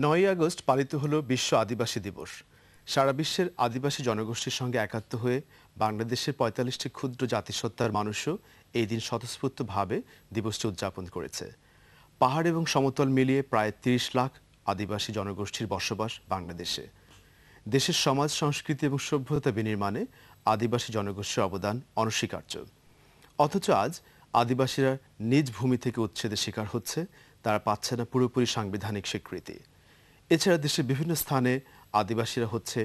৯ই August পালিত হলো বিশ্ব আদিবাসী দিবস। সারা বিশ্বের আদিবাসী জনগোষ্ঠীর সঙ্গে একাত্ম হয়ে বাংলাদেশের ৪৫টি ক্ষুদ্র জাতিসত্তার মানুষও এই দিন স্বতঃস্ফূর্তভাবে দিবসটি উদযাপন করেছে। পাহাড় এবং সমতল মিলিয়ে প্রায় ৩০ লাখ আদিবাসী জনগোষ্ঠীর বসবাস বাংলাদেশে। দেশের সমাজ, সংস্কৃতি এবং সভ্যতা বিনির্মাণে আদিবাসী জনগোষ্ঠীর অবদান অনস্বীকার্য। অথচ আজ আদিবাসীরা নিজ ভূমি থেকে উচ্ছেদের শিকার হচ্ছে, তারা পাচ্ছে না পুরোপুরি সাংবিধানিক স্বীকৃতি। এছাড়া দেশের বিভিন্ন স্থানে আদিবাসীরা হচ্ছে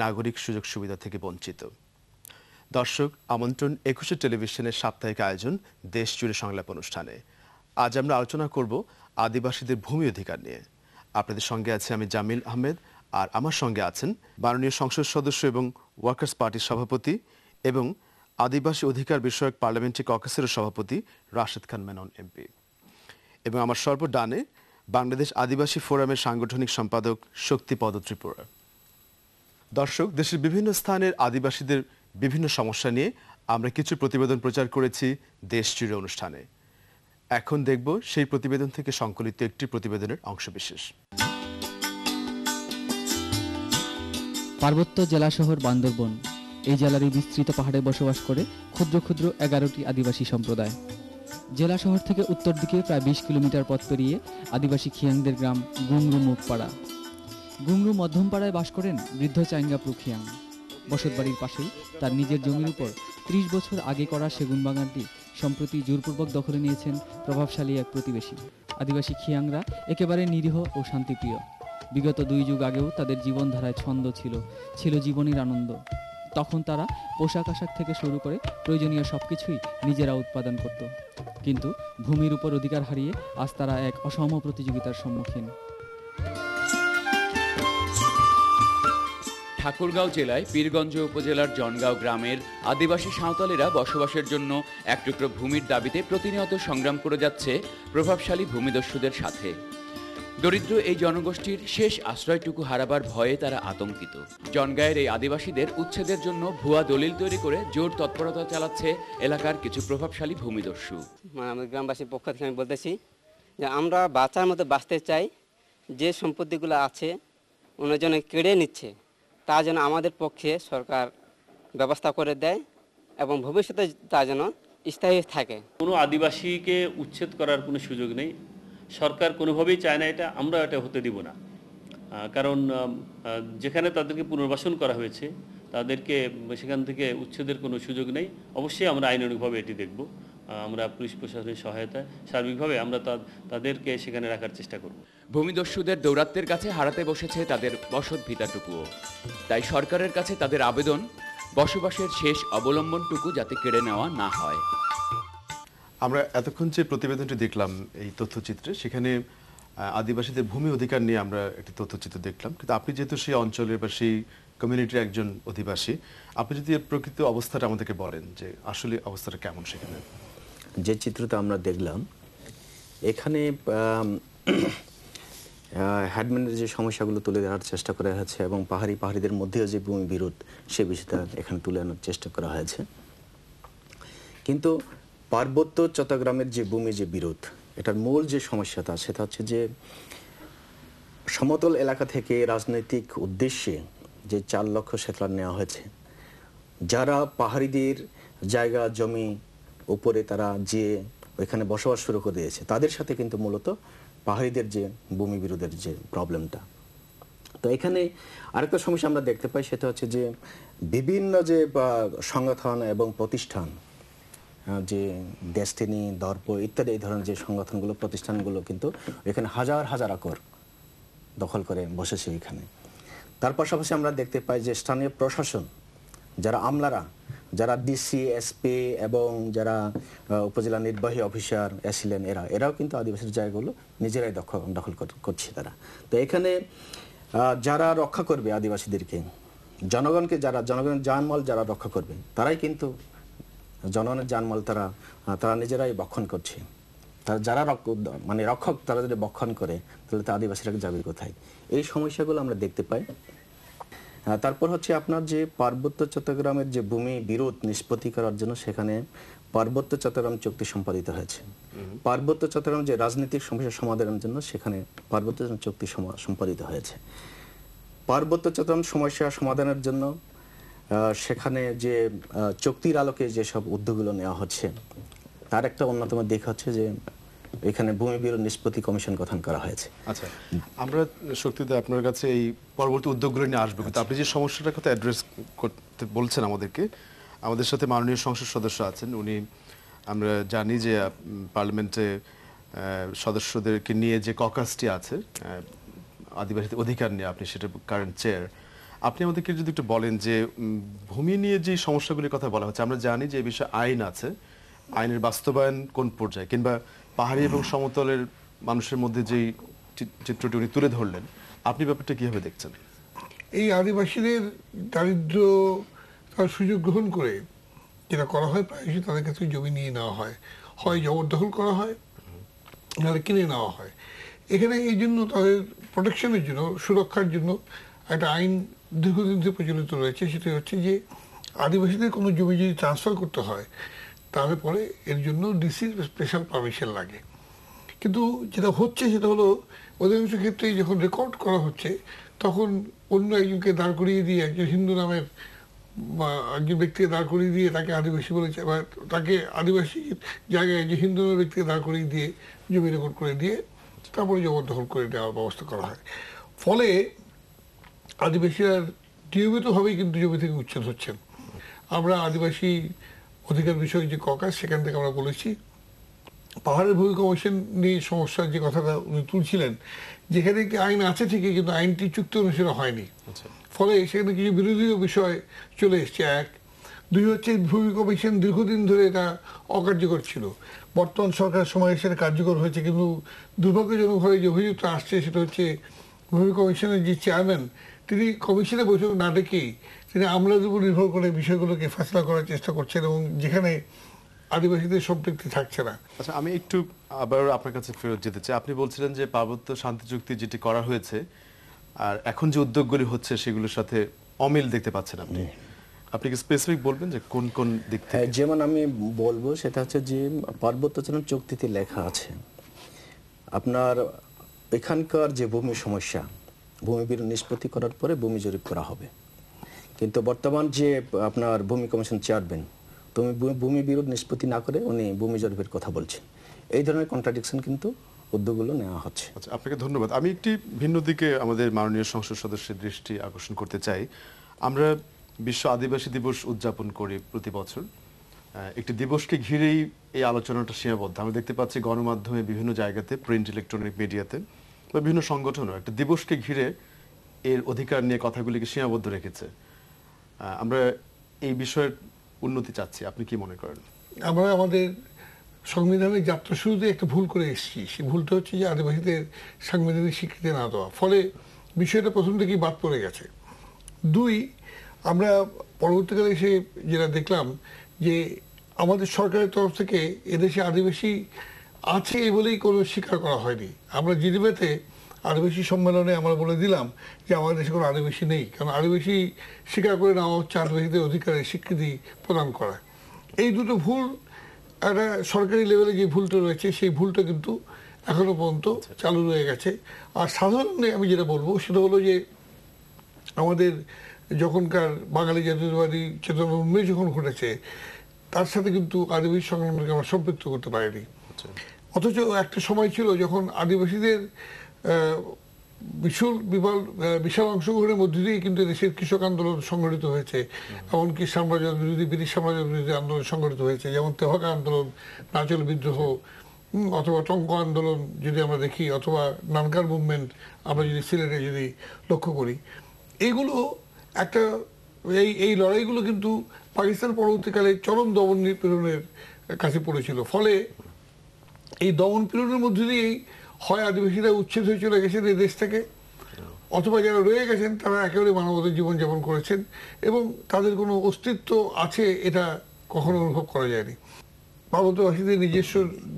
নাগরিক সুযোগ সুবিধা থেকে বঞ্চিত। দর্শক, আমন্ত্রণ ২১শে টেলিভিশনের সাপ্তাহিক আয়োজন দেশ জুড়ে সংলাপ অনুষ্ঠানে। আজ আমরা আলোচনা করব আদিবাসীদের ভূমি অধিকার নিয়ে। আপনাদের সঙ্গে আছে আমি জামিল আহমেদ, আর আমার সঙ্গে আছেন মাননীয় সংসদ সদস্য এবং ওয়ার্কার্স পার্টির সভাপতি এবং আদিবাসী অধিকার বিষয়ক পার্লামেন্টারি ককেসের সভাপতি রাশেদ খান মেনন এমপি, এবং আমার সর্বডানে বাংলাদেশ আদিবাসী ফোরামের সাংগঠনিক সম্পাদক শক্তিপদ ত্রিপুরা। দর্শক, দেশের বিভিন্ন স্থানের আদিবাসীদের বিভিন্ন সমস্যা নিয়ে আমরা কিছু প্রতিবেদন প্রচার করেছি দেশ জুড়ে অনুষ্ঠানে। এখন দেখব সেই প্রতিবেদন থেকে সংকলিত একটি প্রতিবেদনের অংশবিশেষ। পার্বত্য জেলা শহর বান্দরবন। এই জেলারই বিস্তৃত পাহাড়ে বসবাস করে ক্ষুদ্র ক্ষুদ্র 11টি আদিবাসী সম্প্রদায়। জেলা শহর থেকে উত্তর দিকে প্রায় 20 কিলোমিটার পথ পেরিয়ে আদিবাসী খিয়াংদের গ্রাম গুংরু মুখপাড়া। গুংরু মধ্যমপাড়ায় বাস করেন বৃদ্ধ চাইঙ্গাপ্রু খিয়াং। বসতবাড়ির পাশেই তার নিজের জমির উপর 30 বছর আগে করা সেগুন বাগানটি সম্প্রতি জোরপূর্বক দখলে নিয়েছেন প্রভাবশালী এক প্রতিবেশী। আদিবাসী খিয়াংরা একেবারে নিরীহ ও শান্তিপ্রিয়। বিগত 2 যুগ আগেও তাদের জীবনধারায় ছন্দ ছিল জীবনের আনন্দ। তখন তারা পোশাক আশাক থেকে শুরু করে প্রয়োজনীয় সবকিছুই নিজেরা উৎপাদন করত। কিন্তু ভূমির উপর অধিকার হারিয়ে আজ তারা এক অসম প্রতিযোগিতার সম্মুখীন। ঠাকুরগাঁও জেলায় পীরগঞ্জ উপজেলার জনগাঁও গ্রামের আদিবাসী সাঁওতালেরা বসবাসের জন্য এক টুকরো ভূমির দাবিতে প্রতিনিয়ত সংগ্রাম করে যাচ্ছে প্রভাবশালী ভূমিদস্যুদের সাথে। দরিদ্র এই জনগোষ্ঠীর শেষ আশ্রয়টুকু হারাবার ভয়ে তারা আতঙ্কিত। জনগাঁয়ের এই আদিবাসীদের উচ্ছেদের জন্য ভুয়া দলিল তৈরি করে জোর তৎপরতা চালাচ্ছে এলাকার কিছু প্রভাবশালী ভূমিদস্যু। আমাদের গ্রামবাসীর পক্ষ থেকে আমি বলতেছি যে আমরা বাঁচার মতো বাঁচতে চাই। যে সম্পত্তিগুলো আছে অন্যজনে কেড়ে নিচ্ছে, তা যেন আমাদের পক্ষে সরকার ব্যবস্থা করে দেয় এবং ভবিষ্যতে তা যেন স্থায়ী থাকে। কোনো আদিবাসীকে উচ্ছেদ করার কোনো সুযোগ নেই। সরকার কোনোভাবেই চায় না এটা, আমরা এটা হতে দিব না। কারণ যেখানে তাদেরকে পুনর্বাসন করা হয়েছে তাদেরকে সেখান থেকে উচ্ছেদের কোনো সুযোগ নেই। অবশ্যই আমরা আইনানুগভাবে এটি দেখব। আমরা পুলিশ প্রশাসনের সহায়তায় সার্বিকভাবে আমরা তাদেরকে সেখানে রাখার চেষ্টা করব। ভূমিদস্যুদের দৌরাত্ম্যের কাছে হারাতে বসেছে তাদের বসত ভিটাটুকুও। তাই সরকারের কাছে তাদের আবেদন, বসবাসের শেষ অবলম্বনটুকু যাতে কেড়ে নেওয়া না হয়। আমরা এতক্ষণ যে প্রতিবেদনটি দেখলাম এই তথ্যচিত্রে, সেখানে আদিবাসীদের ভূমি অধিকার নিয়ে আমরা একটি তথ্যচিত্র দেখলাম। কিন্তু আপনি যেহেতু সেই অঞ্চলের বা সেই কমিউনিটির একজন অধিবাসী, আপনি যদি এর প্রকৃত অবস্থাটা আমাদেরকে বলেন যে আসলে অবস্থাটা কেমন সেখানে। যে চিত্রটা আমরা দেখলাম এখানে হ্যাডম্যানের যে সমস্যাগুলো তুলে ধরার চেষ্টা করা হয়েছে এবং পাহাড়িদের মধ্যেও যে ভূমি বিরোধ সে বিষয়টা এখানে তুলে আনার চেষ্টা করা হয়েছে। কিন্তু পার্বত্য চট্টগ্রামের যে ভূমি যে বিরোধ, এটার মূল যে সমস্যাটা সেটা হচ্ছে যে সমতল এলাকা থেকে রাজনৈতিক উদ্দেশ্যে যে 4 লক্ষ সেটলার নেওয়া হয়েছে, যারা পাহাড়িদের জায়গা জমি উপরে তারা যে ওইখানে বসবাস শুরু করে দিয়েছে, তাদের সাথে কিন্তু মূলত পাহাড়িদের যে ভূমি বিরোধের যে প্রবলেমটা। তো এখানে আরেকটা সমস্যা আমরা দেখতে পাই, সেটা হচ্ছে যে বিভিন্ন যে সংগঠন এবং প্রতিষ্ঠান, যে ডেস্টিনি, দর্প ইত্যাদি এই ধরনের যে সংগঠনগুলো প্রতিষ্ঠানগুলো কিন্তু এখানে হাজার হাজার একর দখল করে বসেছে এখানে। তার পাশাপাশি আমরা দেখতে পাই যে স্থানীয় প্রশাসন, যারা আমলারা, যারা ডিসি, এসপি এবং যারা উপজেলা নির্বাহী অফিসার ছিলেন, এরাও কিন্তু আদিবাসীর জায়গাগুলো নিজেরাই দখল করছে তারা। তো এখানে যারা রক্ষা করবে আদিবাসীদেরকে, জনগণকে, জনগণের জানমাল যারা রক্ষা করবে, তারাই কিন্তু জনগণের জানমাল তারা নিজেরাই বক্ষণ করছে। তারা যারা রক্ষক, তারা যদি বক্ষণ করে তাহলে তো আদিবাসীরা যাবে কোথায়? এই সমস্যাগুলো আমরা দেখতে পাই। তারপর হচ্ছে আপনার যে পার্বত্য চট্টগ্রামের যে ভূমি বিরোধ নিষ্পত্তি করার জন্য সেখানে পার্বত্য চট্টগ্রাম চুক্তি সম্পাদিত হয়েছে। পার্বত্য চট্টগ্রাম যে রাজনৈতিক সমস্যা সমাধানের জন্য সেখানে পার্বত্য চট্টগ্রাম চুক্তি সম্পাদিত হয়েছে। পার্বত্য চট্টগ্রাম সমস্যা সমাধানের জন্য সেখানে যে চুক্তির আলোকে যেসব উদ্যোগগুলো নেওয়া হচ্ছে তার একটা অন্যতম দিক হচ্ছে যে এখানে ভূমি বিরোধ নিষ্পত্তি কমিশন গঠন করা হয়েছে। আচ্ছা, আমরা শক্তিতে আপনার কাছে এই পরবর্তী উদ্যোগগুলো নিয়ে আসবো, কিন্তু আপনি যে সমস্যাটার কথা অ্যাড্রেস করতে বলছেন আমাদেরকে, আমাদের সাথে মাননীয় সংসদ সদস্য আছেন, উনি আমরা জানি যে পার্লামেন্টে সদস্যদেরকে নিয়ে যে ককাসটি আছে আদিবাসী অধিকার নিয়ে, আপনি সেটা কারেন্ট চেয়ার, আপনি আমাদেরকে যদি একটু বলেন যে ভূমি নিয়ে যে সমস্যাগুলির কথা বলা হচ্ছে, আমরা জানি যে এই বিষয়ে আইন আছে, আইনের বাস্তবায়ন কোন পর্যায়ে, কিংবা পাহাড়ি এবং সমতলের মানুষের মধ্যে যেই চিত্রটি উনি তুলে ধরলেন, আপনি ব্যাপারটা কিভাবে দেখছেন? এই আদিবাসীদের দারিদ্র তার সুযোগ গ্রহণ করে যেটা করা হয়, প্রায়শই তাদের কাছে জমি নিয়ে নেওয়া হয়, হয় জবরদখল করা হয় নাহলে কিনে নেওয়া হয়। এখানে এই জন্য তাদের প্রোটেকশনের জন্য, সুরক্ষার জন্য একটা আইন দীর্ঘদিন ধরে প্রচলিত রয়েছে। সেটা হচ্ছে যে আদিবাসীদের কোনো জমি যদি ট্রান্সফার করতে হয় তাহলে পরে এর জন্য ডিসির স্পেশাল পারমিশন লাগে। কিন্তু যেটা হচ্ছে সেটা হলো অধিকাংশ ক্ষেত্রে যখন রেকর্ড করা হচ্ছে তখন অন্য একজনকে দাঁড় করিয়ে দিয়ে, একজন হিন্দু নামের বা একজন ব্যক্তিকে দাঁড় করিয়ে দিয়ে তাকে আদিবাসী বলেছে, বা তাকে আদিবাসী জায়গায় যে হিন্দু নামের ব্যক্তিকে দাঁড় করিয়ে দিয়ে জমি রেকর্ড করে দিয়ে তারপরে জবরদখল করে দেওয়ার ব্যবস্থা করা হয়। ফলে আদিবাসীরা নিয়মিতভাবেই কিন্তু জমি থেকে উচ্ছেদ হচ্ছেন। আমরা আদিবাসী অধিকার বিষয়ক যে ককাস, সেখান থেকে আমরা বলেছি পাহাড়ের ভূমি কমিশন নিয়ে সমস্যার যে কথাটা উনি তুলছিলেন, যেখানে একটি আইন আছে ঠিকই কিন্তু আইনটি চুক্তি অনুসারে হয়নি, ফলে সেখানে কিছু বিরোধীয় বিষয় চলে এসছে। এক, দুই হচ্ছে ভূমি কমিশন দীর্ঘদিন ধরে এটা অকার্যকর ছিল, বর্তমান সরকারের সময় সেটা কার্যকর হয়েছে, কিন্তু দুর্ভাগ্যজনকভাবে যে অভিযোগটা আসছে সেটা হচ্ছে ভূমি কমিশনের যে চেয়ারম্যান তিনি কমিশনের বৈঠক না ডেকেই তিনি আমলাদের উপর নির্ভর করে বিষয়গুলোকে ফেসলা করার চেষ্টা করছেন, এবং যেখানে আদিবাসীদের সম্পৃক্তি থাকছে না। আচ্ছা, আমি একটু আবার আপনার কাছে ফেরত যেতে চাই। আপনি বলছিলেন যে পার্বত্য শান্তি চুক্তি যেটি করা হয়েছে আর এখন যে উদ্যোগগুলি হচ্ছে সেগুলোর সাথে অমিল দেখতে পাচ্ছেন আপনি, আপনি কি স্পেসিফিক বলবেন যে কোন কোন দিক থেকে? যেমন আমি বলবো সেটা হচ্ছে যে পার্বত্য চুক্তিতে লেখা আছে আপনার এখানকার যে ভূমি সমস্যা, ভূমি বিরোধ নিষ্পত্তি করার পরে ভূমি জরিপ করা হবে। কিন্তু বর্তমান যে আপনার ভূমি কমিশন চেয়ারম্যান তুমি ভূমি বিরোধ নিষ্পত্তি না করে উনি ভূমি জরিপের কথা বলছেন। এই ধরনের কন্ট্রাডিকশন কিন্তু উদ্যোগগুলো নেওয়া হচ্ছে। আচ্ছা, আপনাকে ধন্যবাদ। আমি একটি ভিন্ন দিকে আমাদের মাননীয় সংসদ সদস্যের দৃষ্টি আকর্ষণ করতে চাই। আমরা বিশ্ব আদিবাসী দিবস উদযাপন করি প্রতি বছর। একটি দিবসকে ঘিরেই এই আলোচনাটা সীমাবদ্ধ। আমরা দেখতে পাচ্ছি গণমাধ্যমে বিভিন্ন জায়গাতে, প্রিন্ট ইলেকট্রনিক মিডিয়াতে বা বিভিন্ন সংগঠনও একটা দিবসকে ঘিরে এর অধিকার নিয়ে কথাগুলিকে সীমাবদ্ধ রেখেছে। আমরা এই বিষয়ের উন্নতি চাচ্ছি, আপনি কি মনে করেন? আমরা আমাদের সংবিধানের যাত্রা শুরুতে একটা ভুল করে এসেছি। সেই ভুলটা হচ্ছে যে আদিবাসীদের সাংবিধানিক স্বীকৃতি না দেওয়া, ফলে বিষয়টা প্রথম থেকেই বাদ পড়ে গেছে। দুই, আমরা পরবর্তীকালে এসে যেটা দেখলাম যে আমাদের সরকারের তরফ থেকে এদেশে আদিবাসী আছে বলেই কোনো স্বীকার করা হয়নি। আমরা জিনেভাতে আদিবাসী সম্মেলনে আমরা বলে দিলাম যে আমাদের দেশে কোনো আদিবাসী নেই, কারণ আদিবাসী স্বীকার করে নেওয়া হচ্ছে আদিবাসীদের অধিকারের স্বীকৃতি প্রদান করা। এই দুটো ভুল, একটা সরকারি লেভেলে যে ভুলটা রয়েছে সেই ভুলটা কিন্তু এখনো পর্যন্ত চালু রয়ে গেছে। আর সাধারণত আমি যেটা বলবো সেটা হলো যে আমাদের যখনকার বাঙালি জাতীয়তাবাদী চেতনা উন্মেষ যখন ঘটেছে তার সাথে কিন্তু আদিবাসী সংগ্রামকে আমরা সম্পৃক্ত করতে পারিনি। অথচ একটা সময় ছিল যখন আদিবাসীদের বিশাল অংশগ্রহণের মধ্যে দিয়ে কিন্তু দেশের কৃষক আন্দোলন সংগঠিত হয়েছে, এমনকি সাম্রাজ্য বিরোধী, ব্রিটিশ সাম্রাজ্য বিরোধী আন্দোলন সংগঠিত হয়েছে, যেমন তেহকা আন্দোলন, নাচল বিদ্রোহ, অথবা টঙ্ক আন্দোলন যদি আমরা দেখি, অথবা নানকার মুভমেন্ট আমরা যদি সিলেটে যদি লক্ষ্য করি। এইগুলো একটা এই লড়াইগুলো কিন্তু পাকিস্তান পরবর্তীকালে চরম দমন নিপীড়নের কাছে পড়েছিল। ফলে এই দমন পীড়নের মধ্যে দিয়েই হয় আদিবাসীরা উচ্ছেদ হয়ে চলে গেছেন এই দেশ থেকে, অথবা যারা রয়ে গেছেন তারা একেবারে মানবতার জীবনযাপন করেছেন এবং তাদের কোনো অস্তিত্ব আছে এটা কখনো অনুভব করা যায়নি। পার্বত্যবাসীদের নিজস্ব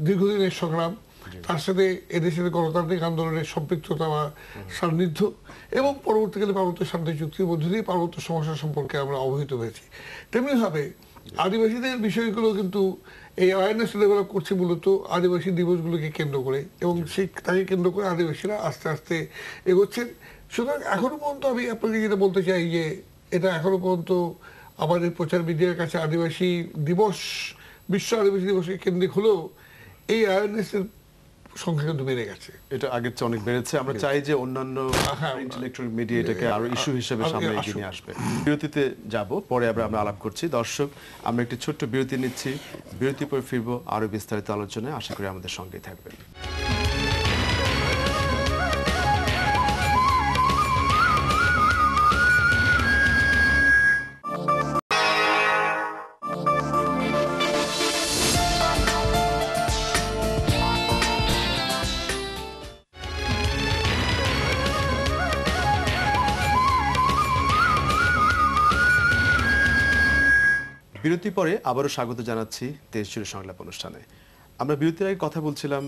দীর্ঘদিনের সংগ্রাম, তার সাথে এদেশের গণতান্ত্রিক আন্দোলনের সম্পৃক্ততা বা সান্নিধ্য এবং পরবর্তীকালে পার্বত্য শান্তি চুক্তির মধ্যে দিয়ে পার্বত্য সমস্যা সম্পর্কে আমরা অবহিত হয়েছি। তেমনিভাবে আদিবাসীদের বিষয়গুলো কিন্তু এই অ্যাওয়ারনেস ডেভেলপ করছে মূলত আদিবাসী দিবসগুলোকে কেন্দ্র করে, এবং সেই তাকে কেন্দ্র করে আদিবাসীরা আস্তে আস্তে এগোচ্ছেন। সুতরাং এখনো পর্যন্ত আমি আপনাকে যেটা বলতে চাই যে এটা এখনো পর্যন্ত আমাদের প্রচার মিডিয়ার কাছে আদিবাসী দিবস, বিশ্ব আদিবাসী দিবসকে কেন্দ্রিক হলেও এই অ্যাওয়ারনেসের সংখ্যা কিন্তু বেড়ে গেছে। এটা আগের চেয়ে অনেক বেড়েছে। আমরা চাই যে অন্যান্য ইন্টেলেকচুয়াল মিডিয়া এটাকে আরো ইস্যু হিসেবে সামনে এগিয়ে নিয়ে আসবে। বিরতিতে যাব, পরে আমরা আলাপ করছি। দর্শক, আমরা একটি ছোট্ট বিরতি নিচ্ছি, বিরতির পর ফিরবো আরো বিস্তারিত আলোচনায়। আশা করি আমাদের সঙ্গেই থাকবেন। বিরতির পরে আবারও স্বাগত জানাচ্ছি দেশ জুড়ে সংলাপ অনুষ্ঠানে। আমরা বিরতির আগে কথা বলছিলাম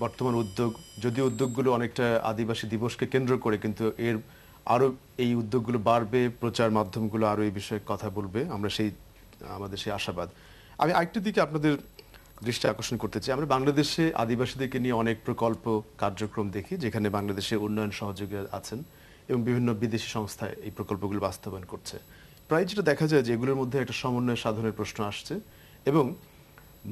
বর্তমান উদ্যোগ, যদিও উদ্যোগগুলো অনেকটা আদিবাসী দিবসকে কেন্দ্র করে, কিন্তু এর আরো এই উদ্যোগগুলো বাড়বে, প্রচার মাধ্যমগুলো আরো এই বিষয়ে কথা বলবে, আমরা আমাদের সেই আশাবাদ। আমি আরেকটি দিকে আপনাদের দৃষ্টি আকর্ষণ করতে চাই। আমরা বাংলাদেশে আদিবাসীদেরকে নিয়ে অনেক প্রকল্প কার্যক্রম দেখি, যেখানে বাংলাদেশের উন্নয়ন সহযোগী আছেন এবং বিভিন্ন বিদেশি সংস্থায় এই প্রকল্পগুলো বাস্তবায়ন করছে। প্রায় যেটা দেখা যায় যে এগুলোর মধ্যে একটা সমন্বয় সাধনের প্রশ্ন আসছে, এবং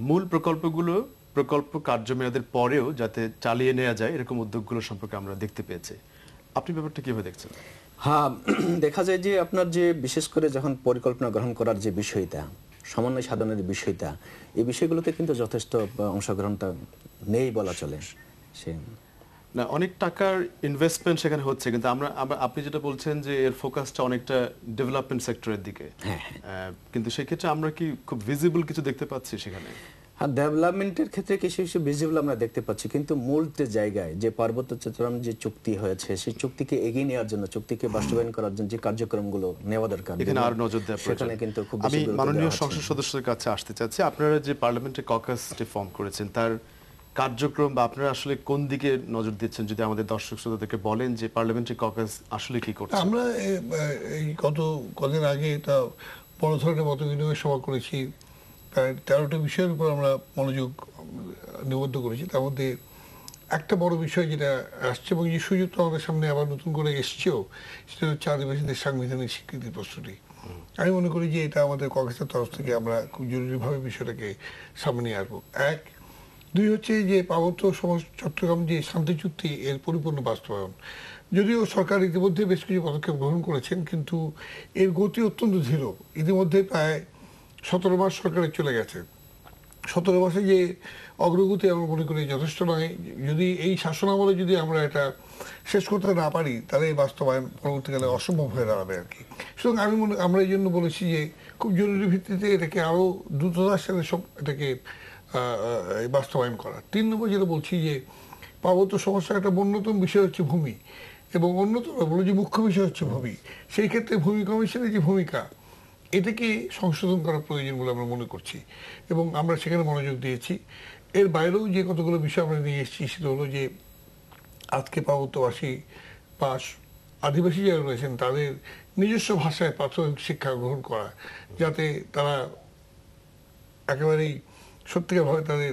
মূল প্রকল্প কার্যমেয়াদের পরেও যাতে চালিয়ে নেওয়া যায় এরকম উদ্যোগগুলো সম্পর্কে আমরা দেখতে পেয়েছি। আপনি ব্যাপারটা কিভাবে দেখছেন? হ্যাঁ, দেখা যায় যে আপনার যে বিশেষ করে যখন পরিকল্পনা গ্রহণ করার যে বিষয়টা, সমন্বয় সাধনের বিষয়টা, এই বিষয়গুলোতে কিন্তু যথেষ্ট অংশগ্রহণটা নেই বলা চলে। সে না, অনেক টাকার ইনভেস্টমেন্ট সেখানে হচ্ছে, কিন্তু আপনি যেটা বলছেন যে এর ফোকাসটা অনেকটা ডেভেলপমেন্ট সেক্টরের দিকে, কিন্তু সেক্ষেত্রে আমরা কি খুব ভিজিবল কিছু দেখতে পাচ্ছি সেখানে? হ্যাঁ, ডেভেলপমেন্টের ক্ষেত্রে কিছু কিছু ভিজিবল আমরা দেখতে পাচ্ছি, কিন্তু মূল যে জায়গায় যে পার্বত্য চট্টগ্রাম যে চুক্তি হয়েছে, সেই চুক্তিকে এগিয়ে নেওয়ার জন্য, চুক্তিকে বাস্তবায়ন করার জন্য যে কার্যক্রমগুলো নেওয়া দরকার, এখানে আর নজর দেওয়া প্রয়োজন। সেখানে কিন্তু খুব আমি মাননীয় সংসদ সদস্যের কাছে আসতে চাচ্ছি, আপনারা যে পার্লামেন্টের ককাসটি ফর্ম করেছেন তার কার্যক্রম বা আপনারা আসলে কোন দিকে নজর দিচ্ছেন, যদি আমাদের দর্শক শ্রোতাদেরকে বলেন যে পার্লামেন্টারি ককাস আসলে কি করছে? আমরা এই কদিন আগে এটা বড় ধরনের মত বিনিময় সভা করেছি, প্রায় 13টা বিষয়ের উপর আমরা মনোযোগ নিবদ্ধ করেছি। তার মধ্যে একটা বড় বিষয় যেটা আসছে এবং যে সুযোগটা আমাদের সামনে আবার নতুন করে এসছেও, সেটা হচ্ছে আদিবাসীদের সাংবিধানিক স্বীকৃতির প্রশ্নটি। আমি মনে করি যে এটা আমাদের কংগ্রেসের তরফ থেকে আমরা খুব জরুরিভাবে বিষয়টাকে সামনে নিয়ে আসবো। এক, দুই হচ্ছে যে পার্বত্য চট্টগ্রাম যে শান্তি চুক্তি এর পরিপূর্ণ বাস্তবায়ন। যদিও সরকার ইতিমধ্যে বেশ কিছু পদক্ষেপ গ্রহণ করেছেন, কিন্তু এর গতি অত্যন্ত ধীর। ইতিমধ্যে প্রায় 17 মাস সরকারের চলে গেছে। 17 মাসে যে অগ্রগতি আমরা মনে করি যথেষ্ট নয়। যদি এই শাসনামলে যদি আমরা এটা শেষ করতে না পারি, তাহলে এই বাস্তবায়ন পরবর্তীকালে অসম্ভব হয়ে দাঁড়াবে আর কি। সুতরাং আমরা এই জন্য বলেছি যে খুব জরুরি ভিত্তিতে এটাকে আরও দ্রুততার সাথে এটাকে বাস্তবায়ন করা। 3 নম্বর যেটা বলছি যে পার্বত্য সমস্যার একটা অন্যতম বিষয় হচ্ছে ভূমি, এবং অন্যতম বলো যে মুখ্য বিষয় হচ্ছে ভূমি। সেই ক্ষেত্রে ভূমি কমিশনের যে ভূমিকা, এটাকে সংশোধন করার প্রয়োজন বলে আমরা মনে করছি, এবং আমরা সেখানে মনোযোগ দিয়েছি। এর বাইরেও যে কতগুলো বিষয় আমরা নিয়ে এসেছি, সেটা হলো যে আজকে পার্বত্যবাসী বা আদিবাসী যারা রয়েছেন তাদের নিজস্ব ভাষায় প্রাথমিক শিক্ষা গ্রহণ করা, যাতে তারা একেবারেই সত্যিকারভাবে তাদের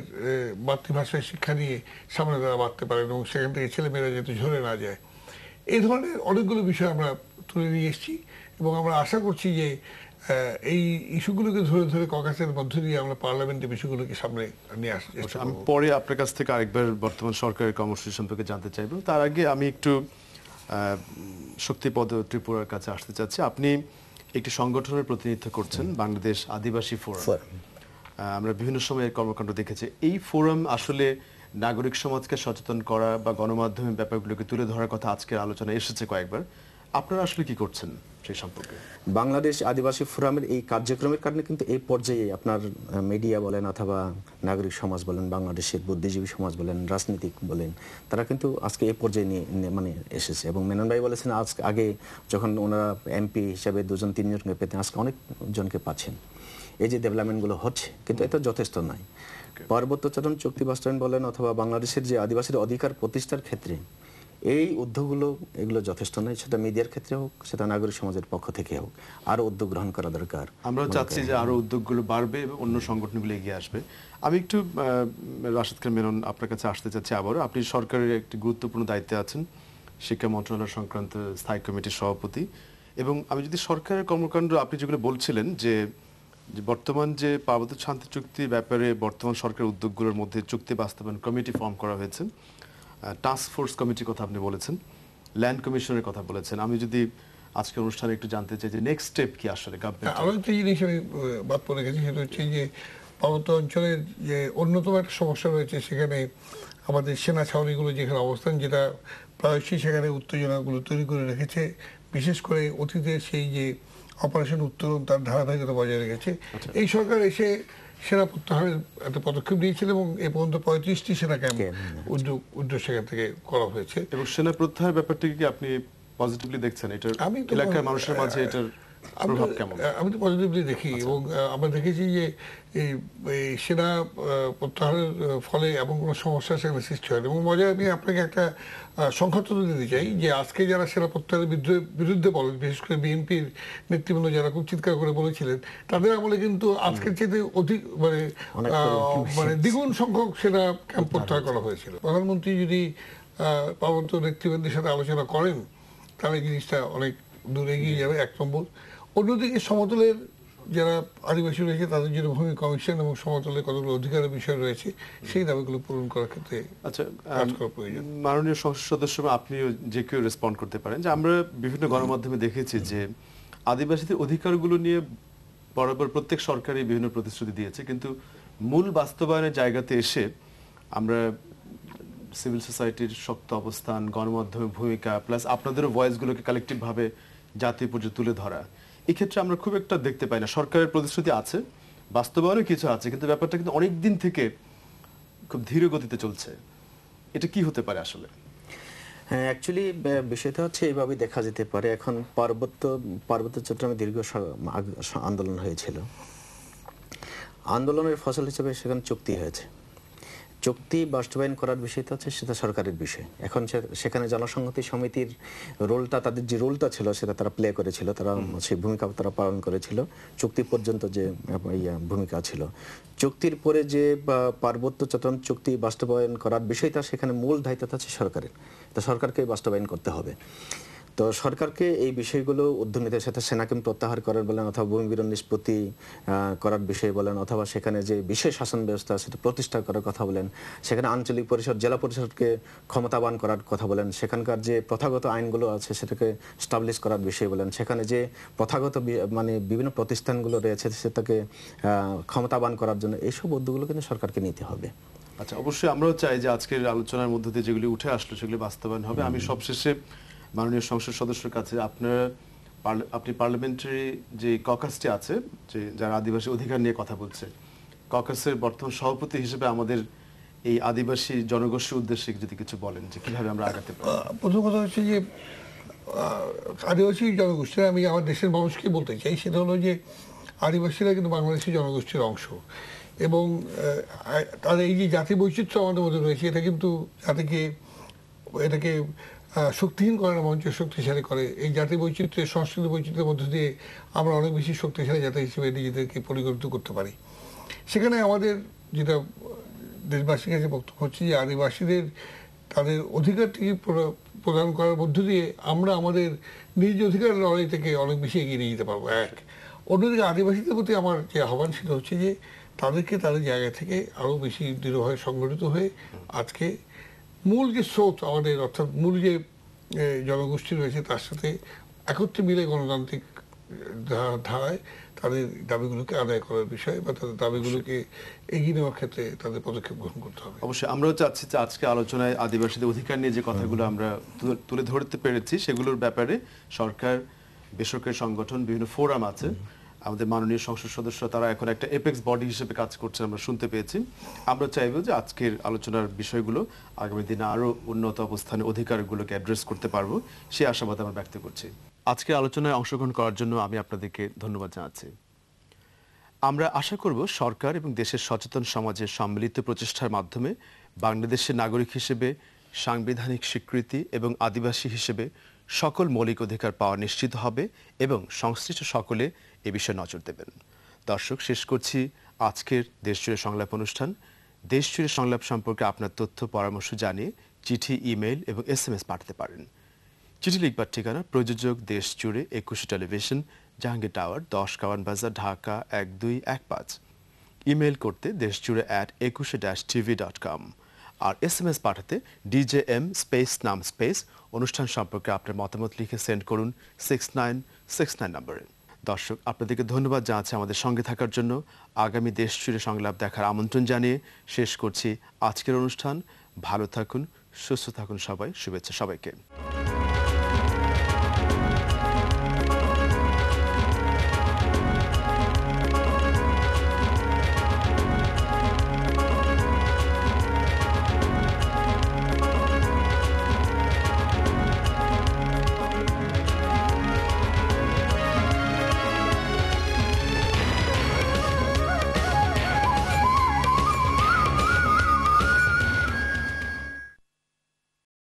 মাতৃভাষায় শিক্ষা নিয়ে সামনে তারা বাড়তে পারেন, এবং সেখান থেকে ছেলেমেয়েরা যাতে ঝরে না যায়। এই ধরনের অনেকগুলো বিষয় আমরা তুলে নিয়ে এসেছি, এবং আমরা আশা করছি যে এই ইস্যুগুলোকে ধরে ধরে ককাসের মধ্য দিয়ে আমরা পার্লামেন্টে বিষয়গুলোকে সামনে নিয়ে আসতে চেষ্টা করব। আমি পরে আপনার কাছ থেকে আরেকবার বর্তমান সরকারের কর্মসূচি সম্পর্কে জানতে চাইব। তার আগে আমি একটু শক্তিপদ ত্রিপুরার কাছে আসতে চাচ্ছি। আপনি একটি সংগঠনের প্রতিনিধিত্ব করছেন, বাংলাদেশ আদিবাসী ফোরাম। আমরা বিভিন্ন সময় এর কর্মকাণ্ড দেখেছি। এই ফোরাম আসলে নাগরিক সমাজকে সচেতন করা বা গণমাধ্যমের ব্যাপারগুলোকে তুলে ধরার কথা আজকের আলোচনায় এসেছে কয়েকবার। আপনারা আসলে কি করছেন সেই সম্পর্কে? বাংলাদেশ আদিবাসী ফোরামের এই কার্যক্রমের কারণে কিন্তু এই পর্যায়ে আপনার মিডিয়া বলেন অথবা নাগরিক সমাজ বলেন, বাংলাদেশের বুদ্ধিজীবী সমাজ বলেন, রাজনীতিক বলেন, তারা কিন্তু আজকে এই পর্যায়ে মানে এসেছে। এবং মেনন ভাই বলেছেন আগে যখন ওনারা এমপি হিসাবে 2-3 জনকে পেতেন, আজকে অনেক জনকে পাচ্ছেন। এই যে ডেভেলপমেন্টগুলো হচ্ছে, কিন্তু এটা যথেষ্ট নয়। পার্বত্য চট্টগ্রাম চুক্তি বাস্তবায়ন বলেন অথবা বাংলাদেশের যে আদিবাসীর অধিকার প্রতিষ্ঠার ক্ষেত্রে এই উদ্যোগগুলো এগুলো যথেষ্ট নয়, সেটা মিডিয়ার ক্ষেত্রে হোক, সেটা নাগরিক সমাজের পক্ষ থেকে হোক, আরো উদ্যোগ গ্রহণ করা দরকার। আমরা চাচ্ছি যে আরো উদ্যোগগুলো বাড়বে এবং অন্য সংগঠনগুলো এগিয়ে আসবে। আমি একটু রাশেদ খান মেনন আপনার কাছে আসতে চাচ্ছি আবারও। আপনি সরকারের একটি গুরুত্বপূর্ণ দায়িত্বে আছেন, শিক্ষা মন্ত্রণালয় সংক্রান্ত স্থায়ী কমিটির সভাপতি। এবং আমি যদি সরকারের কর্মকাণ্ড আপনি যেগুলো বলছিলেন যে বর্তমান যে পার্বত্য শান্তি চুক্তির ব্যাপারে বর্তমান সরকারের উদ্যোগগুলোর মধ্যে চুক্তি বাস্তবায়ন কমিটি ফর্ম করা হয়েছে, টাস্ক ফোর্স কমিটির কথা আপনি বলেছেন, ল্যান্ড কমিশনের কথা বলেছেন। আমি যদি আজকে অনুষ্ঠানে একটু জানতে চাই যে নেক্সট স্টেপ কি আসলে গভর্নমেন্ট। আরো একটা জিনিস আমি বাদ পড়ে গেছি, সেটা হচ্ছে যে পার্বত্য অঞ্চলের যে অন্যতম একটা সমস্যা রয়েছে, সেখানে আমাদের সেনা ছাউনিগুলো যেখানে অবস্থান, যেটা প্রায়শই সেখানে উত্তেজনাগুলো তৈরি করে রেখেছে, বিশেষ করে অতীতের সেই যে অপারেশন উত্তরণ তার ধারাবাহিকতা বজায় রেখেছে। এই সরকার এসে সেনা প্রত্যাহারের একটা পদক্ষেপ নিয়েছিল এবং এ পর্যন্ত 35টি সেনা ক্যাম্প উদ্যোগ সেখান থেকে করা হয়েছে। এবং সেনা প্রত্যাহারের ব্যাপারটিকে কি আপনি পজিটিভলি দেখছেন? এটার এলাকার মানুষের মাঝে এটার প্রভাব কেমন? আমি তো পজিটিভলি দেখি। এবং আমরা দেখেছি যে এই সেনা প্রত্যাহারের ফলে এমন কোনো সমস্যা সেখানে সৃষ্টি হয়। এবং মজায় আমি আপনাকে একটা সংখ্যা তুলে দিতে চাই যে আজকে যারা সেনা প্রত্যাহারের বিরুদ্ধে বলেন, বিশেষ করে বিএনপির নেতৃবৃন্দ যারা খুব চিৎকার করে বলেছিলেন, তাদের আমলে কিন্তু আজকের চেয়ে অধিক মানে দ্বিগুণ সংখ্যক সেনা ক্যাম্প প্রত্যাহার করা হয়েছিল। প্রধানমন্ত্রী যদি পার্বত্য নেতৃবৃন্দের সাথে আলোচনা করেন তাহলে জিনিসটা অনেক দূর এগিয়ে যাবে, এক নম্বর। অন্যদিকে সমতলের যারা আদিবাসী রয়েছে তাদের জন্য ভূমি কমিশন এবং সমতলের কতগুলো অধিকারের বিষয় রয়েছে, সেই দাবিগুলো পূরণ করার ক্ষেত্রে আচ্ছা কাজ করা প্রয়োজন। মাননীয় সংসদ সদস্য আপনিও যে কেউ রেসপন্ড করতে পারেন যে আমরা বিভিন্ন গণমাধ্যমে দেখেছি যে আদিবাসীদের অধিকারগুলো নিয়ে বরাবর প্রত্যেক সরকারই বিভিন্ন প্রতিশ্রুতি দিয়েছে, কিন্তু মূল বাস্তবায়নের জায়গাতে এসে আমরা সিভিল সোসাইটির শক্ত অবস্থান, গণমাধ্যমের ভূমিকা, প্লাস আপনাদেরও ভয়েসগুলোকে কালেকটিভভাবে জাতীয় পর্যায়ে তুলে ধরা, এক্ষেত্রে আমরা খুব একটা দেখতে পাই না। সরকারের প্রতিশ্রুতি আছে, বাস্তবায়নও কিছু আছে, কিন্তু ব্যাপারটা কিন্তু অনেক দিন থেকে খুব ধীর গতিতে চলছে। এটা কি হতে পারে আসলে? হ্যাঁ, অ্যাকচুয়ালি বিষয়টা হচ্ছে এইভাবে দেখা যেতে পারে। এখন পার্বত্য চট্টগ্রামে দীর্ঘ আন্দোলন হয়েছিল, আন্দোলনের ফসল হিসেবে সেখানে চুক্তি হয়েছে। চুক্তি বাস্তবায়ন করার বিষয়টা হচ্ছে সেটা সরকারের বিষয়। এখন সেখানে জনসংহতি সমিতির রোলটা, তাদের যে রোলটা ছিল সেটা তারা প্লে করেছিল, তারা সেই ভূমিকা তারা পালন করেছিল চুক্তি পর্যন্ত যে ভূমিকা ছিল। চুক্তির পরে যে পার্বত্য চট্টগ্রাম চুক্তি বাস্তবায়ন করার বিষয়টা, সেখানে মূল দায়িত্বটা হচ্ছে সরকারের। তা সরকারকে বাস্তবায়ন করতে হবে। তো সরকারকে এই বিষয়গুলো উদ্যমিতার সাথে সেনা ক্যাম্প প্রত্যাহার করার বলেন, অথবা ভূমি বিরোধ নিষ্পত্তি করার বিষয় বলেন, অথবা সেখানে যে বিশেষ শাসন ব্যবস্থা সেটা প্রতিষ্ঠা করার কথা বলেন, সেখানে আঞ্চলিক পরিষদ, জেলা পরিষদকে ক্ষমতাবান করার কথা বলেন, সেখানকার যে প্রথাগত আইনগুলো আছে সেটাকে স্টাবলিশ করার বিষয় বলেন, সেখানে যে প্রথাগত মানে বিভিন্ন প্রতিষ্ঠানগুলো রয়েছে সেটাকে ক্ষমতাবান করার জন্য এইসব উদ্যোগগুলো কিন্তু সরকারকে নিতে হবে। আচ্ছা, অবশ্যই আমরাও চাই যে আজকের আলোচনার মধ্যে দিয়ে যেগুলি উঠে আসলো সেগুলি বাস্তবায়ন হবে। আমি সবশেষে মাননীয় সংসদ সদস্যের কাছে আপনি পার্লামেন্টারি যে ককাসটি আছে, যে যারা আদিবাসী অধিকার নিয়ে কথা বলছে, ককাসের বর্তমান সভাপতি হিসেবে আমাদের এই আদিবাসী জনগোষ্ঠীর উদ্দেশ্যে যদি কিছু বলেন যে কিভাবে আমরা আগাতে পারি। প্রথম কথা হচ্ছে যে আদিবাসী জনগোষ্ঠীরা, আমি আমার দেশের মানুষকে বলতে চাই, সেটা হলো যে আদিবাসীরা কিন্তু বাংলাদেশি জনগোষ্ঠীর অংশ। এবং তাদের এই যে জাতি বৈচিত্র্য আমাদের মধ্যে রয়েছে, এটা কিন্তু এটাকে শক্তিহীন করে না, মঞ্চ শক্তিশালী করে। এই জাতি বৈচিত্র্যের, সংস্কৃতি বৈচিত্র্যের মধ্যে দিয়ে আমরা অনেক বেশি শক্তিশালী জাতি হিসেবে নিজেদেরকে পরিগণিত করতে পারি। সেখানে আমাদের যেটা দেশবাসীর কাছে বক্তব্য হচ্ছে যে আদিবাসীদের তাদের অধিকারটি প্রদান করার মধ্য দিয়ে আমরা আমাদের নিজ অধিকার লড়াই থেকে অনেক বেশি এগিয়ে নিয়ে যেতে পারবো। এক, অন্যদিকে আদিবাসীদের প্রতি আমার যে আহ্বান সেটা হচ্ছে যে তাদেরকে তাদের জায়গা থেকে আরও বেশি দৃঢ়ভাবে সংগঠিত হয়ে আজকে মূল যে স্রোত আমাদের, অর্থাৎ মূল যে জনগোষ্ঠী রয়েছে তার সাথে একত্রে মিলে গণতান্ত্রিক ধারায় তাদের দাবিগুলোকে আদায় করার বিষয় বা তাদের দাবিগুলোকে এগিয়ে নেওয়ার ক্ষেত্রে তাদের পদক্ষেপ গ্রহণ করতে হবে। অবশ্যই আমরাও চাচ্ছি যে আজকে আলোচনায় আদিবাসীদের অধিকার নিয়ে যে কথাগুলো আমরা তুলে ধরতে পেরেছি সেগুলোর ব্যাপারে সরকার, বেসরকারি সংগঠন, বিভিন্ন ফোরাম আছে, আমাদের মাননীয় সংসদ সদস্য তারা এখন একটা এপেক্স বডি হিসেবে কাজ করছে আমরা শুনতে পেয়েছি। আমরা চাইব যে আজকের আলোচনার বিষয়গুলো আগামী দিনে আরো উন্নত অবস্থানে অধিকারগুলোকে অ্যাড্রেস করতে পারবো, সেই আশাবাদ আমরা ব্যক্ত করছি। আজকের আলোচনায় অংশগ্রহণ করার জন্য আমি আপনাদেরকে ধন্যবাদ জানাচ্ছি। আমরা আশা করব সরকার এবং দেশের সচেতন সমাজের সম্মিলিত প্রচেষ্টার মাধ্যমে বাংলাদেশের নাগরিক হিসেবে সাংবিধানিক স্বীকৃতি এবং আদিবাসী হিসেবে সকল মৌলিক অধিকার পাওয়া নিশ্চিত হবে এবং সংশ্লিষ্ট সকলে এ বিষয়ে নজর দেবেন। দর্শক, শেষ করছি আজকের দেশজুড়ে সংলাপ অনুষ্ঠান। দেশজুড়ে সংলাপ সম্পর্কে আপনার তথ্য পরামর্শ জানিয়ে চিঠি, ইমেইল এবং SMS পাঠাতে পারেন। চিঠি লিখবার ঠিকানা প্রযোজক দেশজুড়ে, 21 টেলিভিশন, জাহাঙ্গীর টাওয়ার, 10 কাওয়ান বাজার, ঢাকা 1215। ইমেইল করতে দেশজুড়ে @21-tv.com। আর SMS পাঠাতে DJM স্পেস নাম স্পেস অনুষ্ঠান সম্পর্কে আপনার মতামত লিখে সেন্ড করুন 6969 নম্বরে। দর্শক, আপনাদেরকে ধন্যবাদ জানাচ্ছি আমাদের সঙ্গে থাকার জন্য। আগামী দেশজুড়ে সংলাপ দেখার আমন্ত্রণ জানিয়ে শেষ করছি আজকের অনুষ্ঠান। ভালো থাকুন, সুস্থ থাকুন সবাই। শুভেচ্ছা সবাইকে।